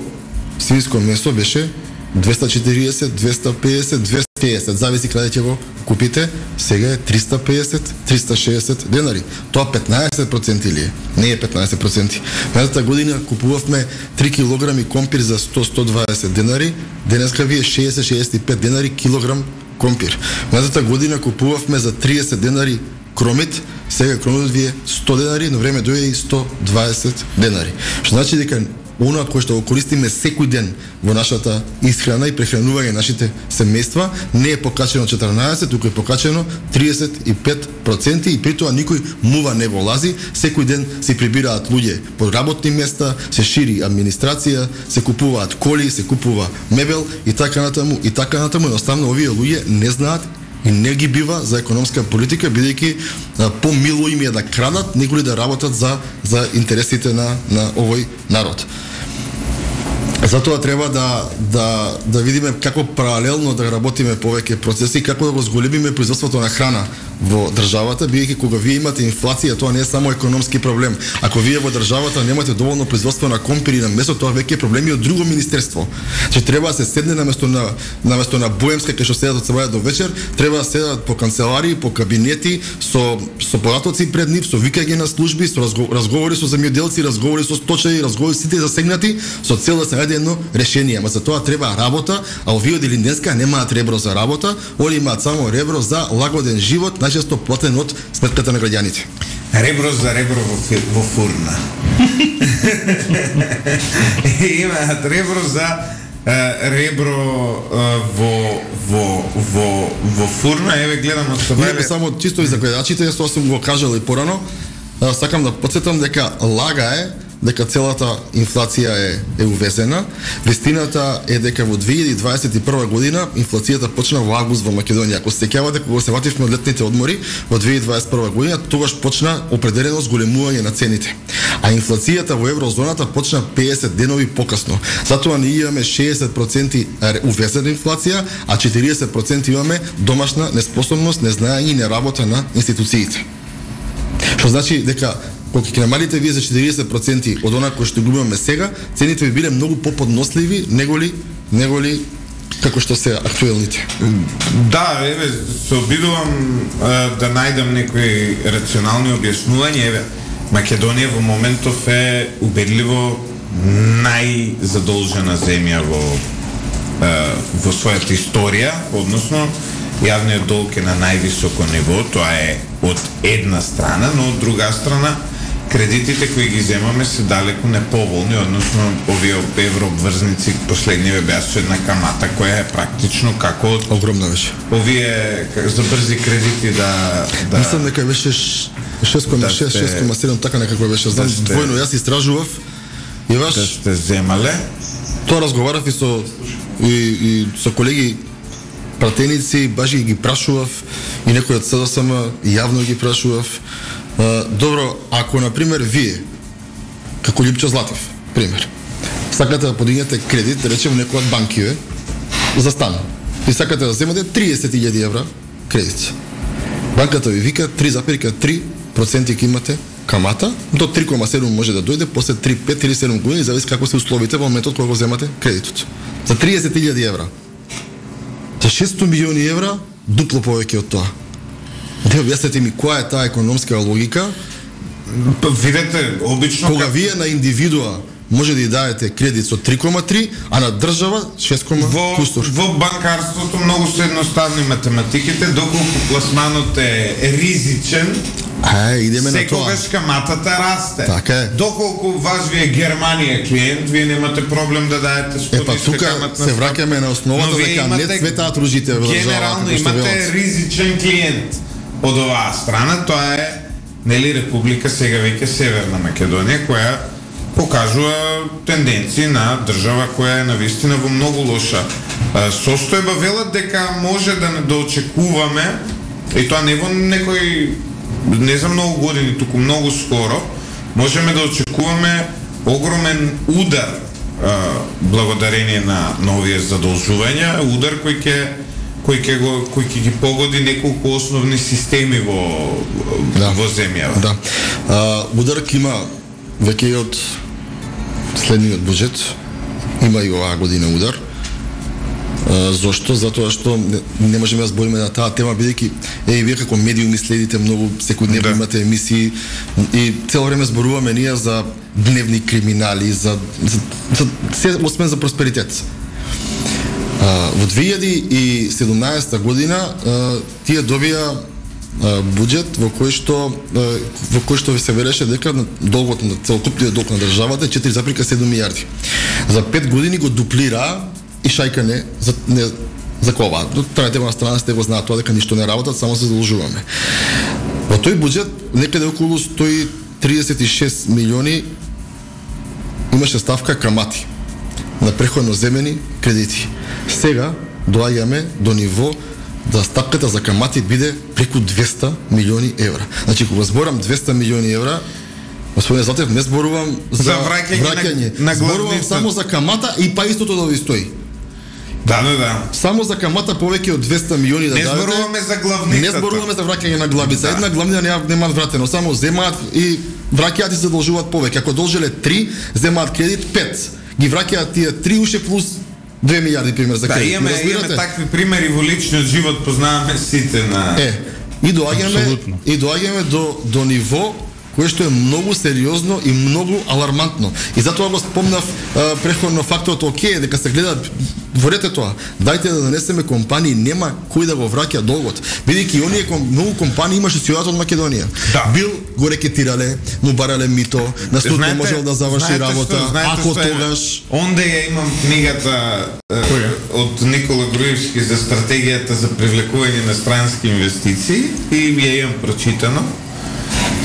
свинско месо беше 240, 250, 250, зависи каде ќе го купите, сега е 350, 360 денари. Тоа 15% ли е? Не е 15%. Минатата година купувавме 3 килограми компир за 100-120 денари, денеска ви е 60-65 денари килограм компир. Минатата година купувавме за 30 денари кромит, сега кромитот ви е 100 денари, но време дојде и 120 денари. Што значи дека оно кој што го користиме секој ден во нашата исхрана и прехранување нашите семејства не е покачено 14, туку е покачено 35% и при тоа никој мува не волази, секој ден се прибираат луѓе по работни места, се шири администрација, се купуваат коли, се купува мебел и така натаму, едноставно овие луѓе не знаат и не ги бива за економска политика, бидејќи помило им е да крадат, некои да работат за интересите на овој народ. Затоа треба да видиме како паралелно да работиме повеќе процеси, како да го зголемиме производството на храна во државата, бидејќи кога вие имате инфлација, тоа не е само економски проблем. Ако вие во државата немате доволно производство на компир и на месо, тоа веќе е проблеми од друго министерство. Че треба да се седне наместо на Боемска, кај што седат од сабаја до вечер, треба да седат по канцеларии, по кабинети, со податоци пред нив, со викање на служби, со разговори со земјоделци, разговори со сточари, разговори сите засегнати, со цел да се најде едно решение. Ама за тоа треба работа, а овие од Илинденска немаат ребро за работа, они имаат само ребро за лагоден живот, најчесто платен од сметката на граѓаните. Ребро за ребро во фурна. Имаат ребро за ребро во фурна, еве гледам од Сабајле. Само чисто и за гледачите, јас тоа сум го кажал и порано, сакам да потсетам дека лага е дека целата инфлација е увезена. Вестината е дека во 2021 година инфлацијата почна во август во Македонија. Ако се сеќавате кога се вративме од летните одмори во 2021 година, тогаш почна определено зголемување на цените. А инфлацијата во еврозоната почна 50 денови покасно. Затоа ние имаме 60% увезена инфлација, а 40% имаме домашна неспособност, незнаење и неработа на институциите. Што значи дека кога ќе намалите вие за 40% од она кој што губиме сега, цените би биле многу поподносливи неголи како што се актуелните. Да, еве, се обидувам да најдам некои рационални објаснувања. Еве, Македонија во моментов е убедливо најзадолжена земја во својата историја, односно јавниот долг е на највисоко ниво, тоа е од една страна, но од друга страна кредитите кои ги земаме се далеку неповолни, односно овие еврообврзници последниве беа со една камата која е практично како од огромна беше. Овие за брзи кредити да мислам дека беше 6,7 така некако беше. Знам двојно јас истражував и ваш да сте земале. Тоа разговарав и со колеги пратеници, баш ги прашував и некои од СДСМ јавно ги прашував. Добро, ако на пример вие како Липчо Златев, пример, сакате да подигнете кредит, да речеме некој од банкиве за стан и сакате да земете 30.000 евра кредит. Банката ви вика 3,3% ќе имате камата, до 3,7 може да дојде после 3, 5 или 7 години, зависи како се условите во моментот кога го земате кредитот. За 30.000 евра. За 600 милиони евра, дупло повеќе од тоа. Да објаснете ми која е таа економска логика? Видете, обично кога вие на индивидуа може да ја дадете кредит со 3,3, а на држава 6, кустур. Во банкарството многу се едноставни математиките, доколку пласманот е ризичен, идеме на тоа. Секогаш каматата расте. Така е. Доколку вас ви е Германија клиент, вие немате проблем да дадете сподиска камат на се враќаме на основата дека не цветаат ружите во државата. Генерално имате ризичен клиент. Од оваа страна, тоа е Република сега веќе Северна Македонија, која покажува тенденции на држава која е навистина во многу лоша состојба. Велат дека може да очекуваме, и тоа не во некој, не за многу години, туку многу скоро, можеме да очекуваме огромен удар благодарение на овие задолжувања, удар кој ќе ги погоди неколку основни системи во земјава. Да. Удар ќе има веќе и од следниот буџет, има и оваа година удар. Зошто? Затоа што не можеме да збориме на таа тема, бидејќи вие како медиуми следите многу, секојдневно имате емисии и цело време зборуваме ние за дневни криминали, за се освен за просперитет. Во 2017 година тие добија буџет во кој што се вереше дека долгот на целокупниот долг на државата е 4,7 милиарди. За 5 години го дуплираа и шајка не за кова. Трајте на страна сте го знаат тоа дека ништо не работат, само се задолжуваме. Во тој буџет некаде околу 136 милиони имаше ставка камати на преходно земени кредити. Сега доаѓаме до ниво да стапката за камати биде преку 200 милиони евра. Значи, кога зборам 200 милиони евра, господин Златев, не зборувам за враќање. На зборувам само за камата и па истото да ви стои. Да. Само за камата повеќе од 200 милиони да дадете. Не зборуваме за главницата. Не зборуваме за враќање на главница. Една главнина немаат вратено, само земаат и враќаат и се задолжуваат повеќе. Ако должеле 3, земаат кредит 5. Ги враќаат тие 3 уште плюс 2 милиарди пример за кредит. Имаме такви примери во личниот живот, познаваме сите на и доаѓаме до ниво кое што е многу сериозно и многу алармантно. И затоа го спомнав преходно факторот, окей, дека се гледа, ворете тоа, дајте да донесеме компании, нема кој да го враќа долгот. Бидејќи оние многу компании имаше сијат од Македонија. Да. Бил го рекетирале, му барале мито, на суд не можел да заврши работа, ако тогаш... Онде ја имам книгата од Никола Груевски за стратегијата за привлекување на странски инвестиции и ја имам прочитано.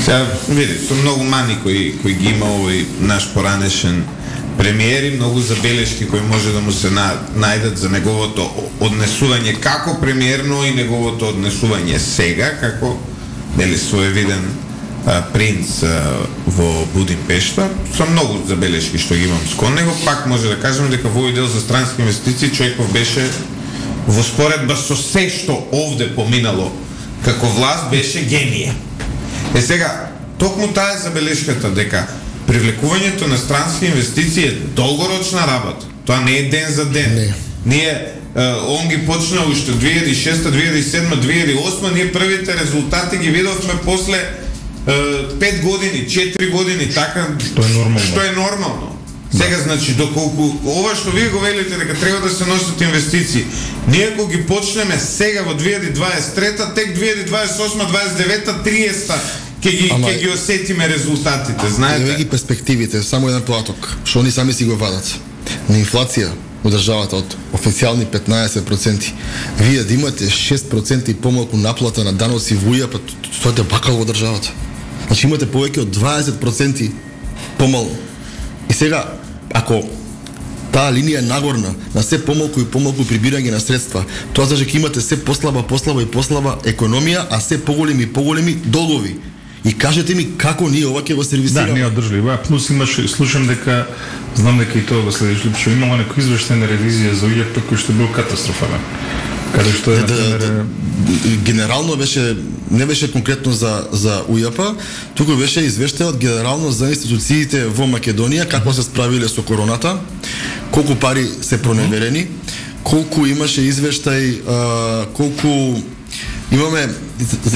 Сега, види, со многу мани кои ги има овој наш поранешен премиер и многу забелешки кои може да му се најдат за неговото однесување како премиер, но и неговото однесување сега, како нели своевиден принц во Будимпешта. Со многу забелешки што ги имам скон него, пак може да кажем дека во овој дел за странски инвестиции човеков беше во споредба со се што овде поминало како власт беше генија. Сега, токму таа е забелешката дека привлекувањето на странски инвестиции е долгорочна работа. Тоа не е ден за ден. Не. Ние он ги почна уште 2006, 2007, 2008, ние првите резултати ги видовме после 5 години, 4 години, така што е нормално. Што е нормално. Сега, значи, доколку ова што вие го велите дека треба да се носат инвестиции, ние ако ги почнеме сега во 2023, тек 2028, 29, 30 ќе ги осетиме резултатите, знаете. Еве ги перспективите, само еден поаток, што они сами си го вадат. На инфлација во државата од официјални 15%, вие да имате 6% и помалку наплата на даноци во УЈАП, тоа е бакал во државата. Значи имате повеќе од 20% помалку. И сега, ако таа линија е нагорна, на се помалку и помалку прибирање на средства, тоа значи ќе имате се послаба економија, а се поголеми и поголеми долгови. И кажете ми како ние ова ќе го сервисираме. Да, не одржливо. Плюс имаш, слушам дека, знам дека и тоа го следиш Липчо, имало некој извештај на ревизија за УЈАП кој што бил катастрофален. Каде што е, например... Генерално беше, не беше конкретно за УЈАП, туку беше извештајот генерално за институциите во Македонија, како се справиле со короната, колку пари се проневерени, колку имаше извештај, колку имаме,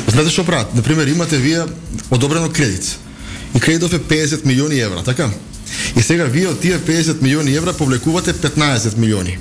знаете што прават? Например, имате вие одобрено кредит. И кредитов е 50 милиони евра, така? И сега вие од тие 50 милиони евра повлекувате 15 милиони.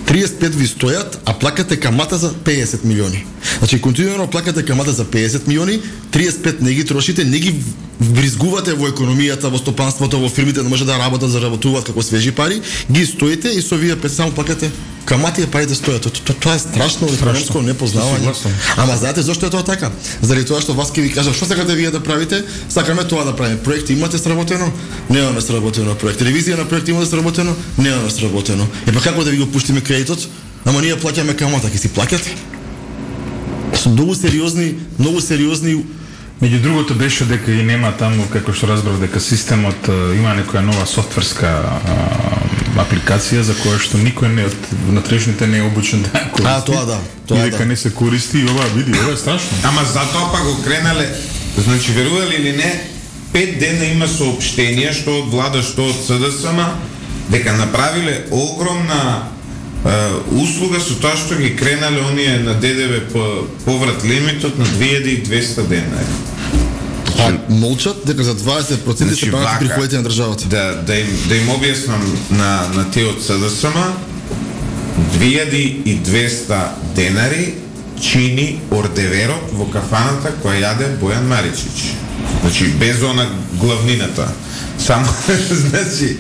35 ви стојат, а плакате камата за 50 милиони. Значи, континуирано плакате камата за 50 милиони, 35 не ги трошите, не ги вризгувате во економијата, во стопанството, во фирмите, да може да работат, заработуваат како свежи пари, ги стоите и со вие само плакате камати и парите стојат. Тоа е страшно економско непознавање. Ама знаете зошто е тоа така? Заради тоа што вас ќе ви кажа што сакате вие да правите, сакаме тоа да правиме. Проекти имате сработено? Немаме сработено проект. Ревизија на проекти имате сработено? Немаме сработено. Е па како да ви го пуштиме кредитот? Ама ние плаќаме камата, ќе си плаќате? Со многу сериозни. Меѓу другото беше дека и нема таму, како што разбрав, дека системот има некоја нова софтверска апликација за која што никој не од внатрешните не е обучен да користи. Тоа да. Тоа дека не се користи и ова е страшно. Ама затоа па го кренале, значи верували или не, 5 дена има соопштенија што од влада, што од СДСМ, дека направиле огромна услуга со тоа што ги кренале оние на ДДВ поврат лимитот на 2200 дена. Молчат дека за 20% се прават приходите на државата. Да им објаснам на тие од СДСМ, 2200 денари чини ордеверот во кафаната која јаде Бојан Маричич. Значи без она главнината. Само, значи,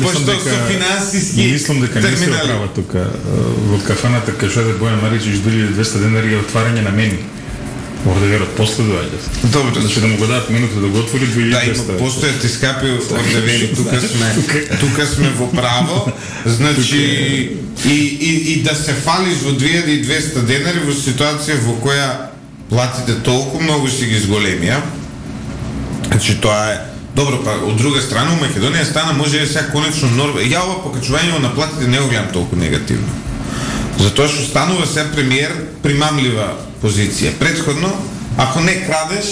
пошто со финансиски мислам дека не се оправа тука во кафаната кај што јаде Бојан Маричич 2200 денари е отварање на мени. Ордеверот после доаѓа. Добро, значи да му го дадат минута да го отвори 2200. Да, има постојат и скапи ордевери, тука сме во право. Значи и да се фалиш во 2200 денари во ситуација во која платите толку многу си ги зголемија. Значи тоа е добро, па од друга страна у Македонија стана може да сега конечно норма. Ја ова покачување на платите не го гледам толку негативно. Затоа што станува се премиер примамлива позиција. Претходно, ако не крадеш,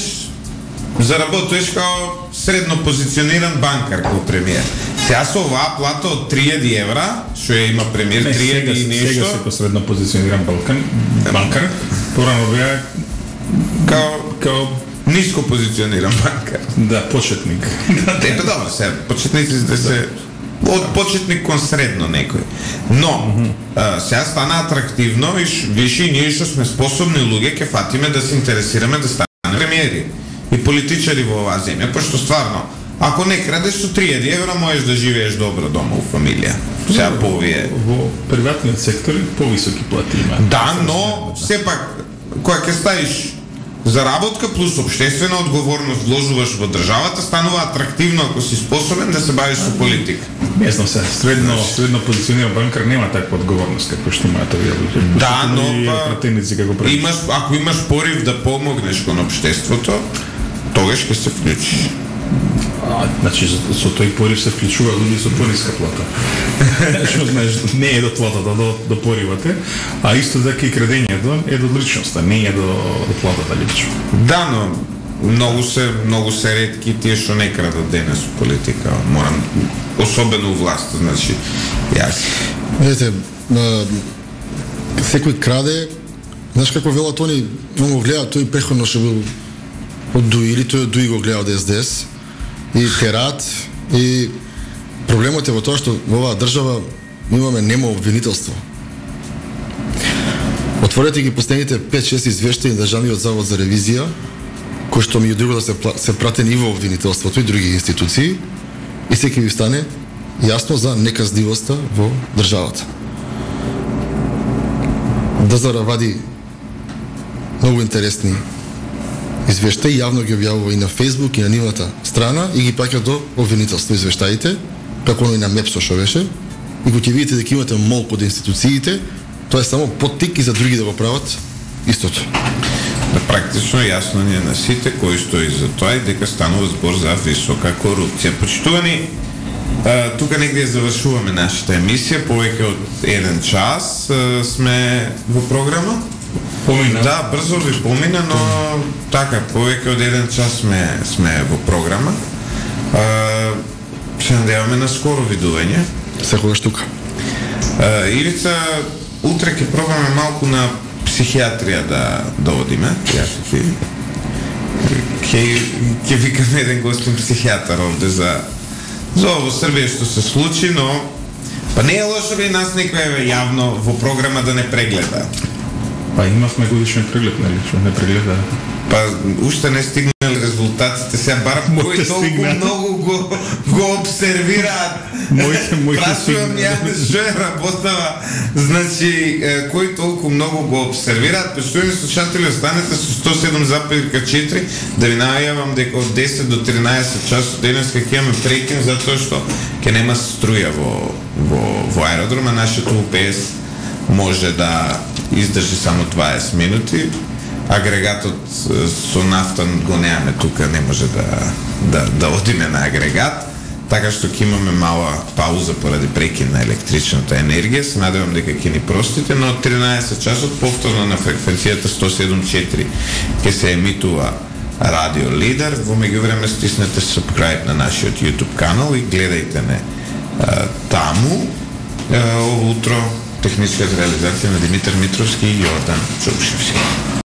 заработуваш као средно позициониран банкар како премиер. Сега со оваа плата од 3000 евра, што ја има премиер 3000 и нешто. Сега се средно позициониран банкар, порано беа као ниско позициониран банкар. Да, почетник. Добро, се, почетниците се од почетник кон средно некој. Но, сега стана атрактивно и виши ние што сме способни луѓе ќе фатиме да се интересираме да станеме премиери и политичари во оваа земја, пошто стварно, ако не крадеш со 3000 евра можеш да живееш добро дома у фамилија. Сега по овие во приватниот сектор повисоки плати има. Да, но сепак кога ќе ставиш заработка плюс општествена одговорност вложуваш во државата, станува атрактивно ако си способен да се бавиш со политика. Не знам се, средно позициониран банкар нема таква одговорност како што имаат овие луѓе. Да, но пратеници како прави. Ако имаш порив да помогнеш кон општеството, тогаш ќе се вклучиш. Значи, со тој порив се вклучува луѓе со пониска плата. Што знаеш, не е до платата, до поривате, а исто така и крадењето е до личноста, не е до платата лично. Да, но многу се ретки тие што не крадат денес у политика, морам, особено у власт, значи, јас. Видите, секој краде, знаеш како велат они, он го гледа, тој преходно што бил од ДУИ, или тој од ДУИ го гледа од СДС, и терат, и проблемот е во тоа што во оваа држава имаме немо обвинителство. Отворете ги последните 5-6 извештаи на Државниот завод за ревизија, кои што меѓу друго да се пратени и во обвинителството и други институции, и секој ви стане јасно за неказливоста во државата. ДЗР вади многу интересни извештаи, јавно ги објавува и на Facebook и на нивната страна и ги паќа до обвинителство извештаите, како оној на МЕПСО што беше, и кога ќе видите дека имате мол под институциите, тоа е само поттик и за други да го прават истото. Да, практично јасно ни е на сите кои стои за тоа и дека станува збор за висока корупција. Почитувани, тука негде завршуваме нашата емисија, повеќе од 1 час сме во програма. Помина. Да, брзо ви помина, но така, повеќе од 1 час сме во програма. Се надеваме на скоро видување. Секогаш тука. Ивица, утре ќе пробаме малку на психијатрија да одиме. Ќе викаме еден гостин психијатар овде за ово Србија што се случи, но па не е лошо би нас некој јавно во програма да не прегледа. Па имавме годишен преглед, нели, што не прегледа. Па уште не стигнали резултатите, сега бар кои толку многу го обсервираат. Моите прашувам ја што е работава, значи кои толку многу го обсервираат. Почитувани слушатели, останете со 107,4 да ви најавам дека од 10 до 13 часот денеска ќе имаме прекин затоа што ќе нема струја во аеродрома. Нашето УПС може да издржи само 20 минути. Агрегатот со нафта го немаме тука, не може да одиме на агрегат, така што ќе имаме мала пауза поради прекин на електричната енергија. Се надевам дека ќе ни простите, но од 13 часот повторно на фреквенцијата 107.4 ќе се емитува Радио Лидер. Во меѓувреме стиснете subscribe на нашиот YouTube канал и гледајте не таму. Ово утро техничката реализација на Димитар Митровски и Јордан Чаушевски.